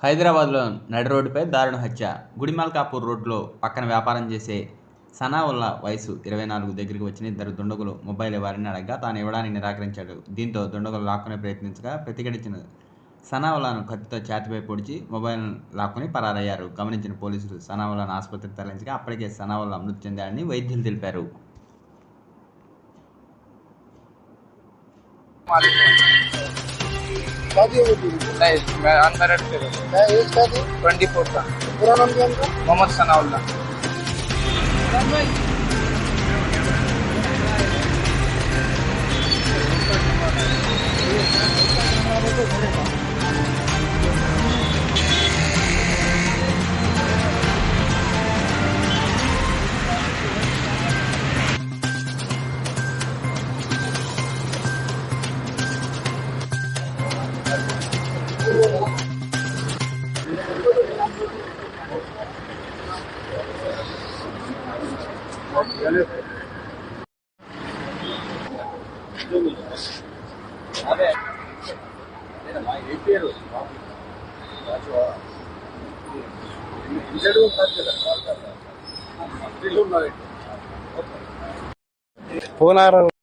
హైదరాబాద్లో నడి రోడ్డుపై దారుణ హత్య. గుడిమల్కాపూర్ రోడ్లో పక్కన వ్యాపారం చేసే సనావుల్లా వయసు 24 దగ్గరికి వచ్చిన ఇద్దరు దుండగులు మొబైల్ ఇవ్వాలని అడగ్గా తాను ఇవ్వడానికి నిరాకరించాడు. దీంతో దుండగులు లాక్కునే ప్రయత్నించగా ప్రతిఘటించిన సనావుల్లాను కత్తితో ఛాతీపై పొడిచి మొబైల్ను లాక్కుని పరారయ్యారు. గమనించిన పోలీసులు సనావుల్లాను ఆసుపత్రికి తరలించగా అప్పటికే సనావుల్లా మృతి చెందాడని వైద్యులు తెలిపారు. शादी होती है? नहीं, मैं अनमैरिड थे। क्या एज क्या थी? 24 का। पूरा नाम क्या उनका? मोहम्मद सनाउल्लाह। अरे फोन आ रहा है।